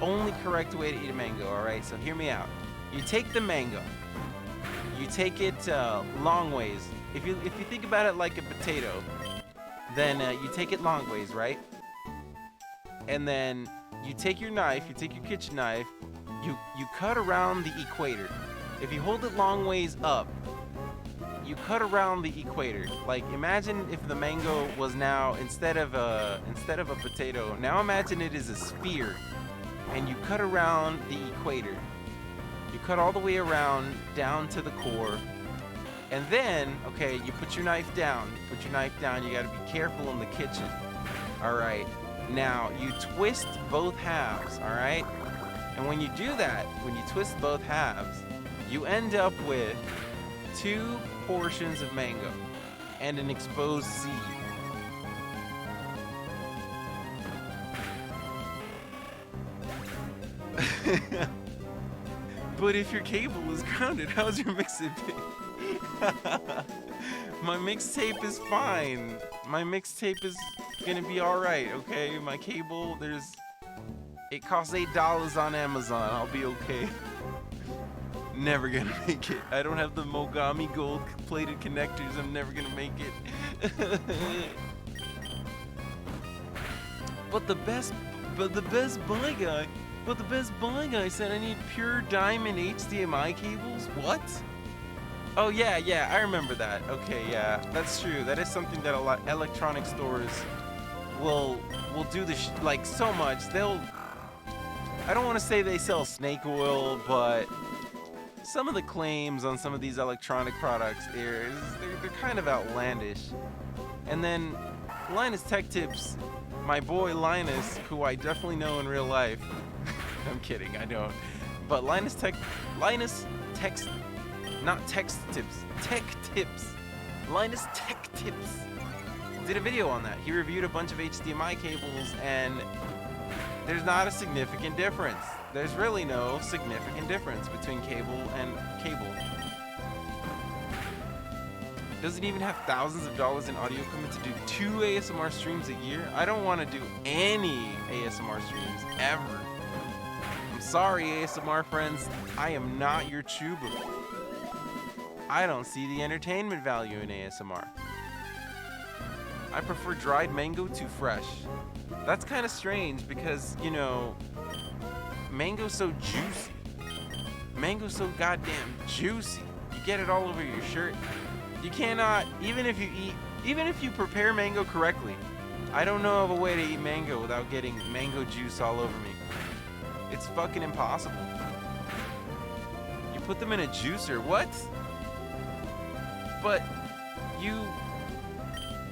only correct way to eat a mango, all right? So hear me out. You take the mango. You take it long ways. If you think about it like a potato, then you take it long ways, right? And then you take your knife, you take your kitchen knife, you cut around the equator. If you hold it long ways up, you cut around the equator. Like, imagine if the mango was now instead of a potato. Now imagine it is a sphere, and you cut around the equator. You cut all the way around down to the core, and then okay, you put your knife down. You put your knife down. You got to be careful in the kitchen. All right. Now you twist both halves. All right. And when you do that, when you twist both halves, you end up with 2 portions of mango and an exposed seed. But if your cable is grounded, how's your mixtape? My mixtape is fine. My mixtape is gonna be alright, okay? My cable, it costs $8 on Amazon. I'll be okay. Never gonna make it. I don't have the Mogami gold plated connectors. I'm never gonna make it. But the best buy guy said I need pure diamond HDMI cables. What? Oh yeah, I remember that. Okay, yeah, that's true. That is something that a lot electronic stores will do like so much. I don't want to say they sell snake oil, but some of the claims on some of these electronic products they're kind of outlandish. And then Linus Tech Tips, my boy Linus, who I definitely know in real life. I'm kidding, I don't. But Linus Tech Tips. Linus Tech Tips did a video on that. He reviewed a bunch of HDMI cables, and there's not a significant difference. There's really no significant difference between cable and cable. Doesn't even have thousands of dollars in audio equipment to do 2 ASMR streams a year. I don't want to do any ASMR streams ever. I'm sorry, ASMR friends. I am not your tuber. I don't see the entertainment value in ASMR. I prefer dried mango to fresh. That's kind of strange because, you know, mango's so juicy. Mango's so goddamn juicy. You get it all over your shirt. You cannot, even if you prepare mango correctly, I don't know of a way to eat mango without getting mango juice all over me. It's fucking impossible. You put them in a juicer, what? But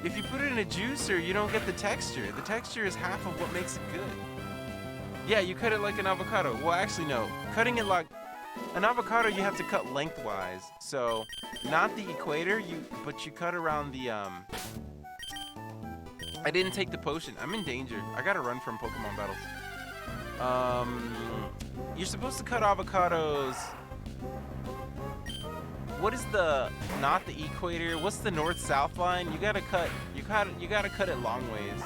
if you put it in a juicer, you don't get the texture. The texture is half of what makes it good. Yeah, you cut it like an avocado. Well, actually, no. Cutting it like an avocado, you have to cut lengthwise. So, not the equator, but you cut around the, I didn't take the potion. I'm in danger. I gotta run from Pokemon battles. You're supposed to cut avocados. What is not the equator? What's the north-south line? You gotta cut it long ways.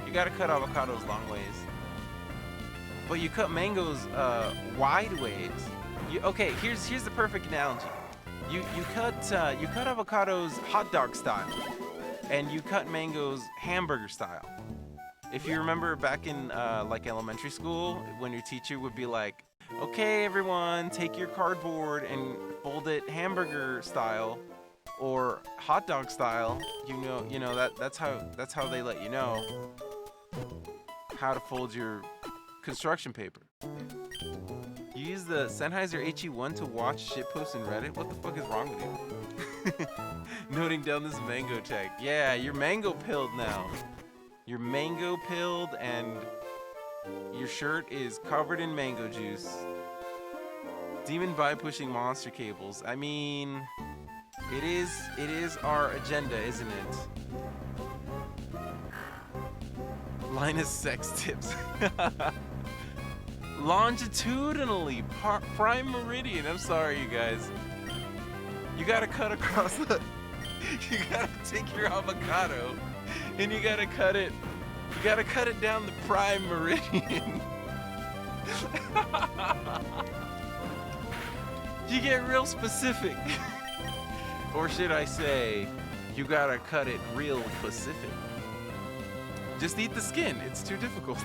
You gotta cut avocados long ways. But you cut mangoes wide ways. Okay, here's the perfect analogy. You cut avocados hot dog style, and you cut mangoes hamburger style. If you remember back in like elementary school, when your teacher would be like, "Okay, everyone, take your cardboard and fold it hamburger style or hot dog style." That's how they let you know how to fold your construction paper. You use the Sennheiser HE1 to watch shitposts in Reddit? What the fuck is wrong with you? Noting down this mango tag. Yeah, you're mango pilled now. You're mango pilled and your shirt is covered in mango juice. Demon vibe pushing monster cables. I mean, it is our agenda, isn't it? Linus sex tips. Longitudinally, prime meridian. I'm sorry, you guys. You gotta cut across the. You gotta take your avocado, and you gotta cut it. You gotta cut it down the prime meridian. You get real specific, or should I say, you gotta cut it real Pacific. Just eat the skin. It's too difficult.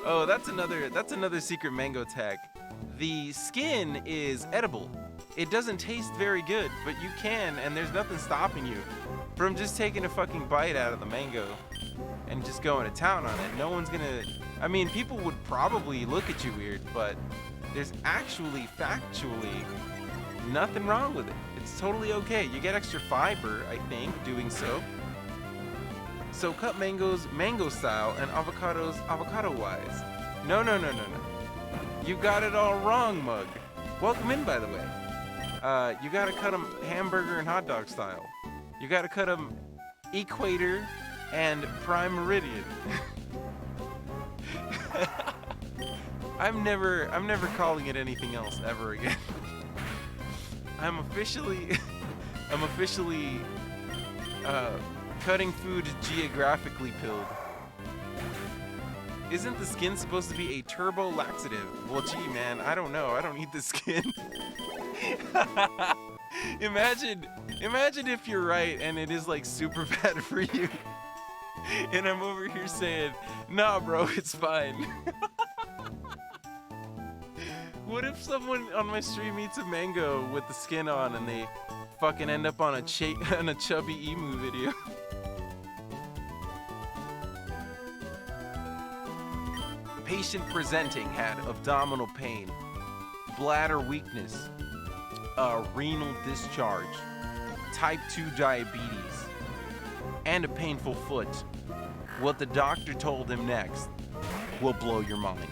Oh, that's another secret mango tag. The skin is edible. It doesn't taste very good, but you can, and there's nothing stopping you from just taking a fucking bite out of the mango and just going to town on it. No one's gonna. I mean, people would probably look at you weird, but there's actually, factually, nothing wrong with it. It's totally okay. You get extra fiber, I think, doing so. So cut mangoes mango style and avocados avocado wise. No. You got it all wrong, mug. Welcome in, by the way. You gotta cut them hamburger and hot dog style. You gotta cut them equator and prime meridian. I'm never calling it anything else ever again. I'm officially cutting food geographically pilled. Isn't the skin supposed to be a turbo laxative? Well, gee, man, I don't know. I don't eat the skin. Imagine if you're right and it is like super bad for you. And I'm over here saying, nah, bro, it's fine. What if someone on my stream eats a mango with the skin on and they fucking end up on a chubby emu video? Patient presenting had abdominal pain, bladder weakness, renal discharge, type 2 diabetes, and a painful foot. What the doctor told him next will blow your mind.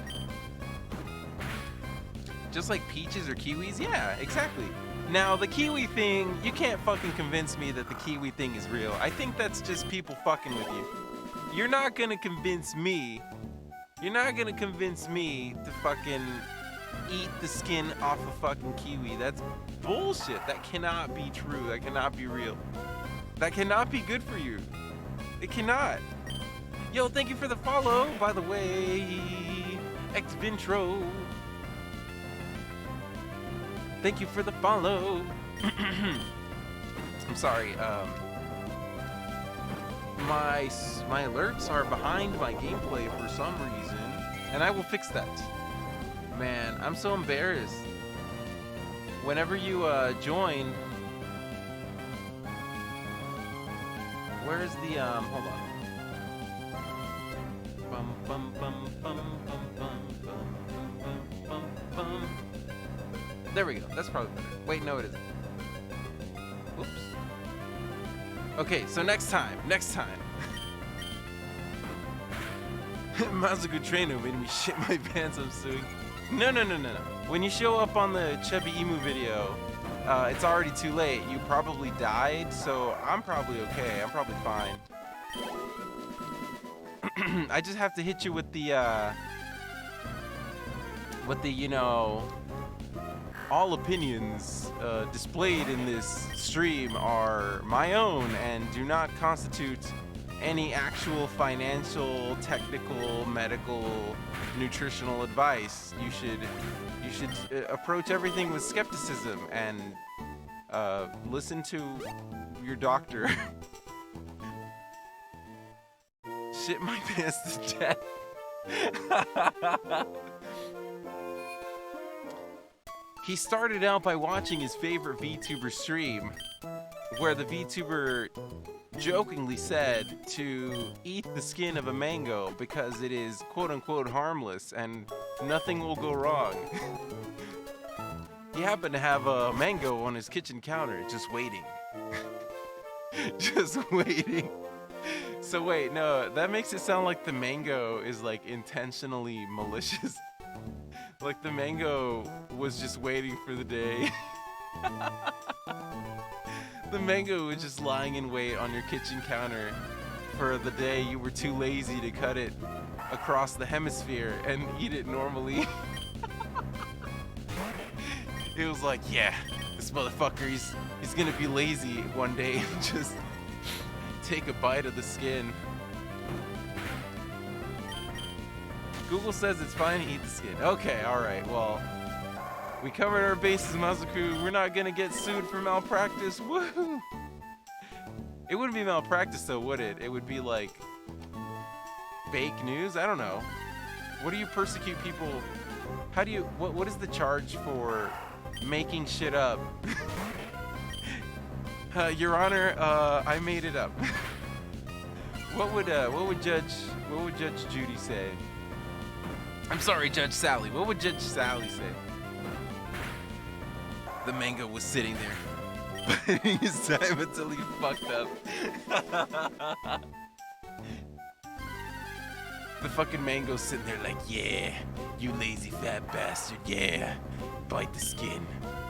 Just like peaches or kiwis? Yeah, exactly. Now, the kiwi thing, you can't fucking convince me that the kiwi thing is real. I think that's just people fucking with you. You're not gonna convince me to fucking eat the skin off a fucking kiwi. That's bullshit. That cannot be true. That cannot be real. That cannot be good for you. It cannot. Yo, thank you for the follow, by the way. Ex-Vintro. Thank you for the follow. I'm sorry. My alerts are behind my gameplay for some reason, and I will fix that. Man, I'm so embarrassed. Whenever you join, where's the hold on. Bum bum bum bum bum bum bum bum bum. There we go. That's probably better. Wait, no, it isn't. Oops. Okay, so next time. Mazuku Trainer made me shit my pants, I'm suing. No. When you show up on the Chubby Emu video, it's already too late. You probably died, so I'm probably okay. I'm probably fine. I just have to hit you with the, you know, all opinions displayed in this stream are my own and do not constitute any actual financial, technical, medical, nutritional advice. You should approach everything with skepticism and listen to your doctor. shit my pants to death. He started out by watching his favorite VTuber stream, where the VTuber jokingly said to eat the skin of a mango because it is quote-unquote harmless and nothing will go wrong. He happened to have a mango on his kitchen counter, just waiting. Just waiting. So wait, no, that makes it sound like the mango is like intentionally malicious. Like the mango was just waiting for the day. The mango was just lying in wait on your kitchen counter for the day you were too lazy to cut it across the hemisphere and eat it normally. It was like, yeah, this motherfucker, he's gonna be lazy one day and just take a bite of the skin. Google says it's fine to eat the skin. Okay, alright, well, we covered our bases, Mazaku. We're not gonna get sued for malpractice. Woohoo! It wouldn't be malpractice though, would it? It would be like fake news? I don't know. What do you persecute people? How do you, what is the charge for making shit up? Your Honor, I made it up. What would Judge Judy say? I'm sorry, Judge Sally. What would Judge Sally say? The mango was sitting there, biding his time until he fucked up. The fucking mango's sitting there like, yeah, you lazy fat bastard, yeah. Bite the skin.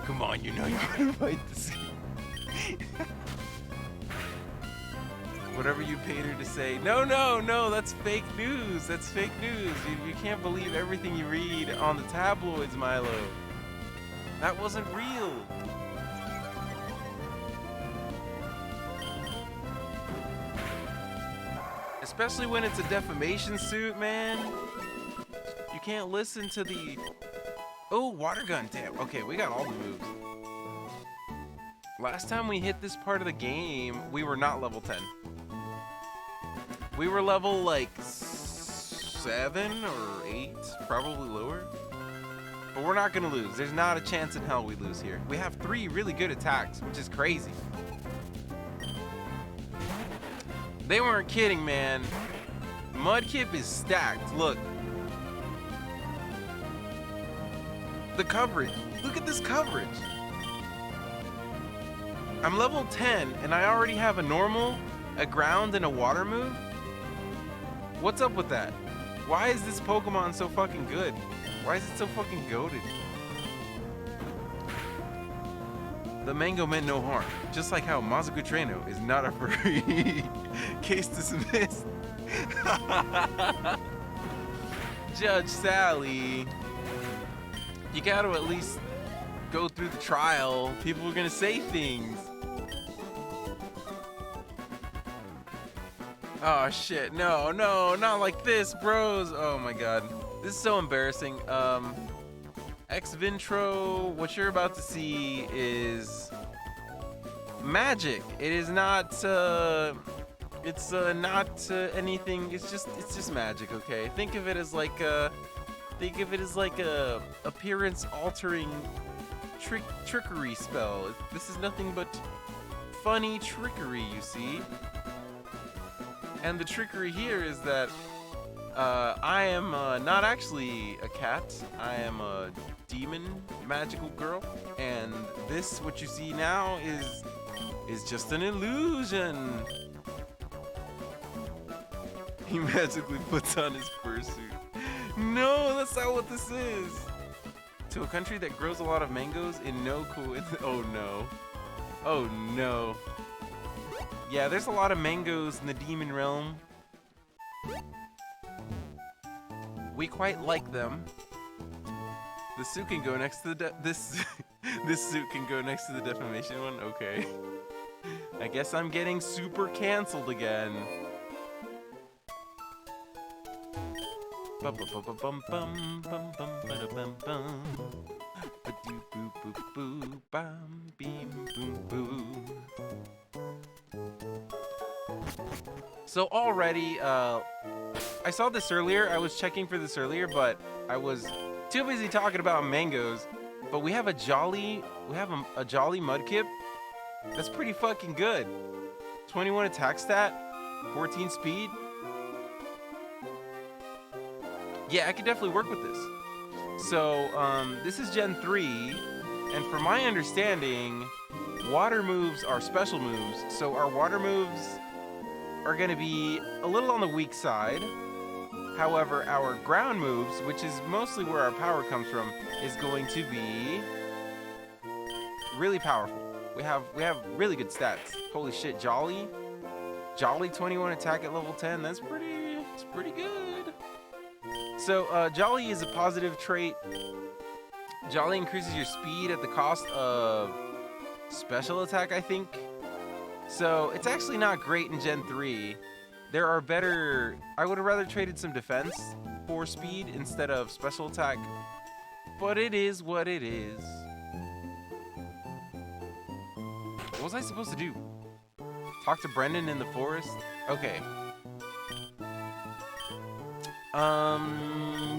Come on, you know you wanna bite the skin. Whatever you paid her to say. No, that's fake news. That's fake news. You can't believe everything you read on the tabloids, Milo. That wasn't real. Especially when it's a defamation suit, man. You can't listen to the... Oh, water gun, damn. Okay, we got all the moves. Last time we hit this part of the game, we were not level 10. We were level like 7 or 8, probably lower. But we're not gonna lose. There's not a chance in hell we lose here. We have 3 really good attacks, which is crazy. They weren't kidding, man. Mudkip is stacked. Look. The coverage. Look at this coverage. I'm level 10 and I already have a normal, a ground, and a water move? What's up with that? Why is this Pokemon so fucking good? Why is it so fucking goated? The mango meant no harm, just like how Mazaku Treno is not a furry. Case dismissed. Judge Sally, you gotta at least go through the trial. People are gonna say things. Oh shit, no, not like this, bros. Oh my god. This is so embarrassing. X-Vintro, what you're about to see is magic. It is not, it's not anything, it's just magic, okay? Think of it as like a appearance altering trickery spell. This is nothing but funny trickery, you see? And the trickery here is that I am not actually a cat. I am a demon magical girl, and this, what you see now, is just an illusion. He magically puts on his fursuit. No, that's not what this is. To a country that grows a lot of mangoes in no coincidence. Oh no. Oh no. Yeah, there's a lot of mangoes in the demon realm. We quite like them. The suit can go next to the this suit can go next to the defamation one. Okay. I guess I'm getting super canceled again. So already, I saw this earlier. I was checking for this earlier, but I was too busy talking about mangoes. But we have a Jolly Mudkip. That's pretty fucking good. 21 attack stat, 14 speed. Yeah, I could definitely work with this. So, this is Gen 3, and from my understanding, water moves are special moves. So our water moves are going to be a little on the weak side. However, our ground moves, which is mostly where our power comes from, is going to be really powerful. We have really good stats. Holy shit, Jolly 21 attack at level 10. It's pretty good. So Jolly is a positive trait. Jolly increases your speed at the cost of special attack, I think. So it's actually not great in Gen 3. There are better... I would have rather traded some defense for speed instead of special attack. But it is what it is. What was I supposed to do? Talk to Brendan in the forest? Okay.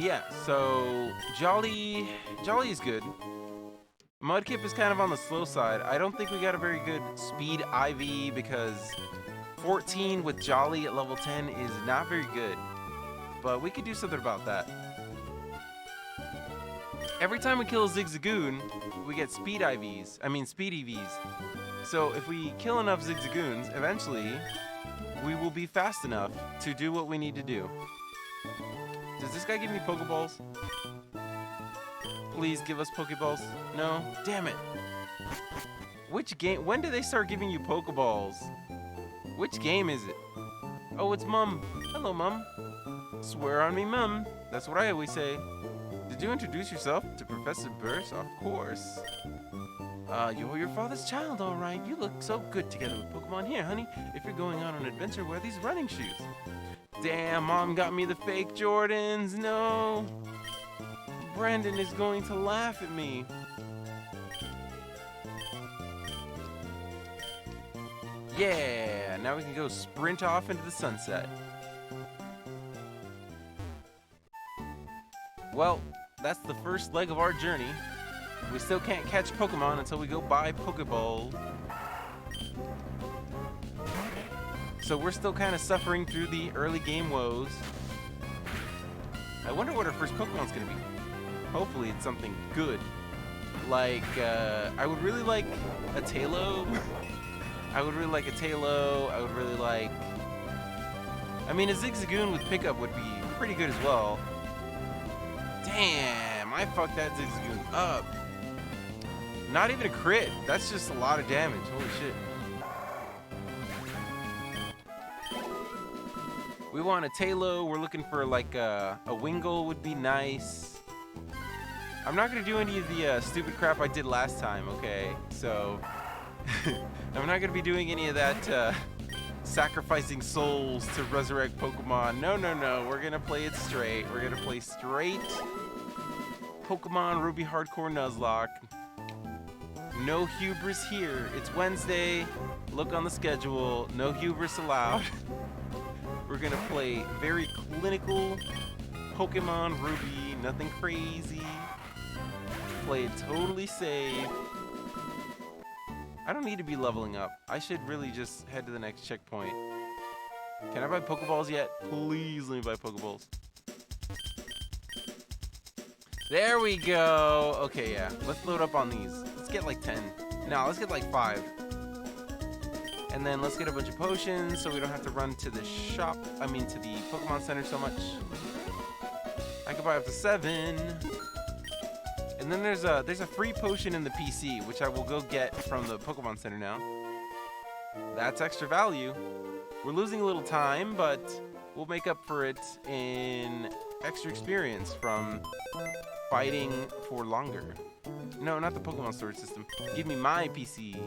Yeah, so Jolly is good. Mudkip is kind of on the slow side. I don't think we got a very good speed IV because 14 with Jolly at level 10 is not very good. But we could do something about that. Every time we kill a Zigzagoon, we get speed EVs. So if we kill enough Zigzagoons, eventually we will be fast enough to do what we need to do. Does this guy give me Pokeballs? Please give us Pokeballs. No? Damn it. Which game? When do they start giving you Pokeballs? Which game is it? Oh, it's Mum. Hello, Mum. Swear on me, Mum. That's what I always say. Did you introduce yourself to Professor Burst? Of course. You're your father's child, all right. You look so good together with Pokemon. Here, honey. If you're going on an adventure, wear these running shoes. Damn, Mom got me the fake Jordans. No. Brandon is going to laugh at me. Yeah, now we can go sprint off into the sunset. Well, that's the first leg of our journey. We still can't catch Pokemon until we go buy Pokeball. So we're still kind of suffering through the early game woes. I wonder what our first Pokemon's gonna be. Hopefully it's something good. Like, I would really like a Tailo. I would really like, I mean, a Zigzagoon with pickup would be pretty good as well. Damn, I fucked that Zigzagoon up. Not even a crit. That's just a lot of damage. Holy shit. We want a Tailo. We're looking for like a Wingull would be nice. I'm not going to do any of the stupid crap I did last time, okay? So, I'm not going to be doing any of that sacrificing souls to resurrect Pokemon. No. We're going to play it straight. We're going to play straight Pokemon Ruby Hardcore Nuzlocke. No hubris here. It's Wednesday. Look on the schedule. No hubris allowed. We're going to play very clinical Pokemon Ruby. Nothing crazy. Play it totally safe. I don't need to be leveling up. I should really just head to the next checkpoint. Can I buy Pokeballs yet? Please let me buy Pokeballs. There we go. Okay, yeah. Let's load up on these. Let's get like 10. No, let's get like 5. And then let's get a bunch of potions so we don't have to run to the shop. I mean, to the Pokemon Center so much. I could buy up to 7. And then there's a free potion in the PC, which I will go get from the Pokemon Center now. That's extra value. We're losing a little time, but we'll make up for it in extra experience from fighting for longer. No, not the Pokemon storage system. Give me my PC.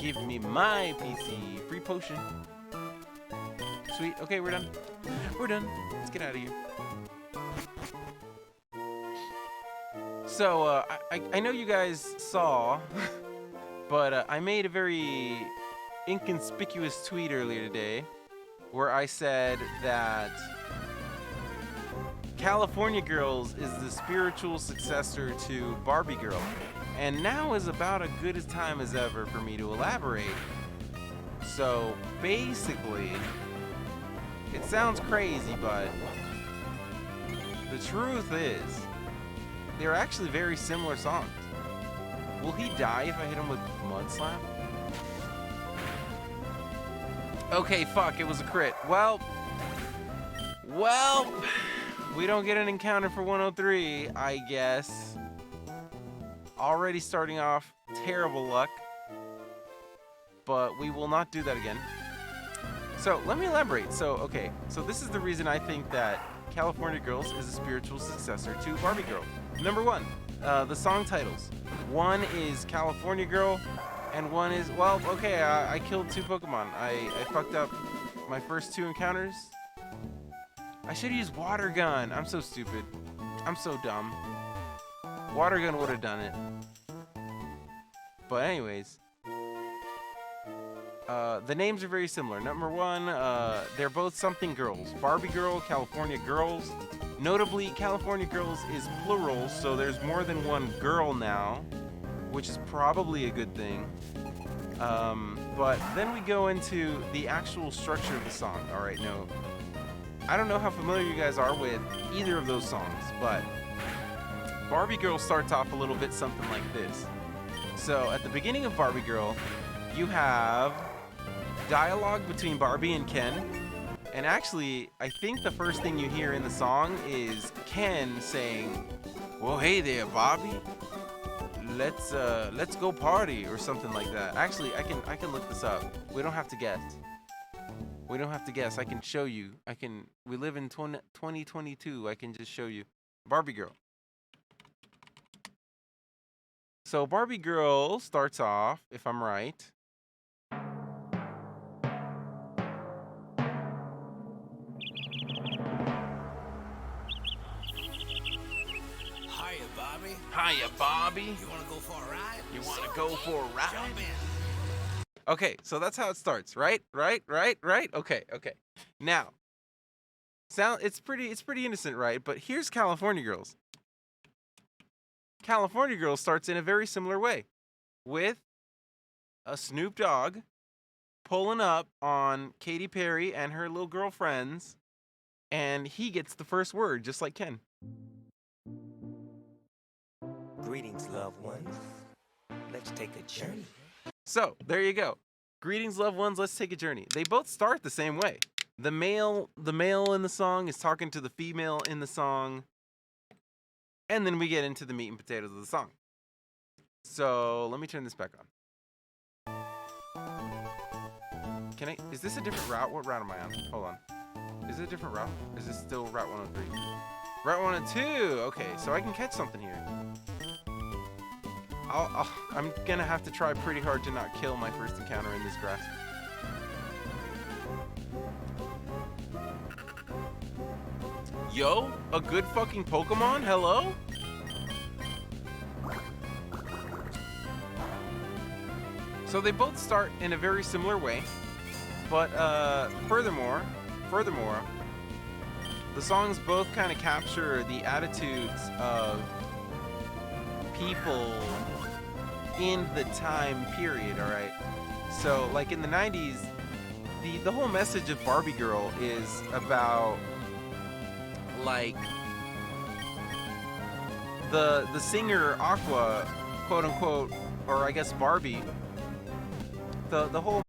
Give me my PC. Free potion. Sweet. Okay, we're done. We're done. Let's get out of here. So, I know you guys saw, but I made a very inconspicuous tweet earlier today where I said that California Girls is the spiritual successor to Barbie Girl. And now is about as good a time as ever for me to elaborate. So basically, it sounds crazy, but the truth is, they're actually very similar songs. Will he die if I hit him with Mud Slap? Okay, fuck, it was a crit. Well, we don't get an encounter for 103, I guess. Already starting off terrible luck, but we will not do that again. So let me elaborate. So this is the reason I think that California Girls is a spiritual successor to Barbie Girl. Number one, the song titles. One is California Girl, and one is, well, okay, I killed 2 Pokemon. I fucked up my first 2 encounters. I should have used Water Gun. I'm so stupid. I'm so dumb. Water Gun would have done it. But anyways, the names are very similar. Number one, they're both something girls. Barbie Girl, California Girls. Notably, California Girls is plural, so there's more than one girl now, which is probably a good thing. But then we go into the actual structure of the song. All right, no, I don't know how familiar you guys are with either of those songs, but Barbie Girl starts off a little bit something like this. So at the beginning of Barbie Girl, you have dialogue between Barbie and Ken. And actually, I think the first thing you hear in the song is Ken saying, "Well, hey there, Barbie. Let's go party," or something like that. Actually, I can look this up. We don't have to guess. We don't have to guess. I can show you. We live in 2022. I can just show you. Barbie Girl. So Barbie Girl starts off, if I'm right. Hiya, Bobby. Hiya, Bobby. You want to go for a ride? You want to go for a ride? Jump in. Okay, so that's how it starts, right? Okay. Now, it's pretty innocent, right? But here's California Girls. California Girls starts in a very similar way, with a Snoop Dogg pulling up on Katy Perry and her little girlfriends, and he gets the first word, just like Ken. Greetings, loved ones. Let's take a journey. So, there you go. Greetings, loved ones, let's take a journey. They both start the same way. The male in the song is talking to the female in the song, and then we get into the meat and potatoes of the song. So, let me turn this back on. Is this a different route? What route am I on? Hold on. Is it a different route? Is this still Route 103? Route 102! Okay, so I can catch something here. I'm gonna have to try pretty hard to not kill my first encounter in this grass. Yo, a good fucking Pokemon? Hello? So they both start in a very similar way, but furthermore, the songs both kind of capture the attitudes of people in the time period, all right? So, like in the 90s, the whole message of Barbie Girl is about, like, the singer Aqua, quote unquote, or I guess Barbie, the whole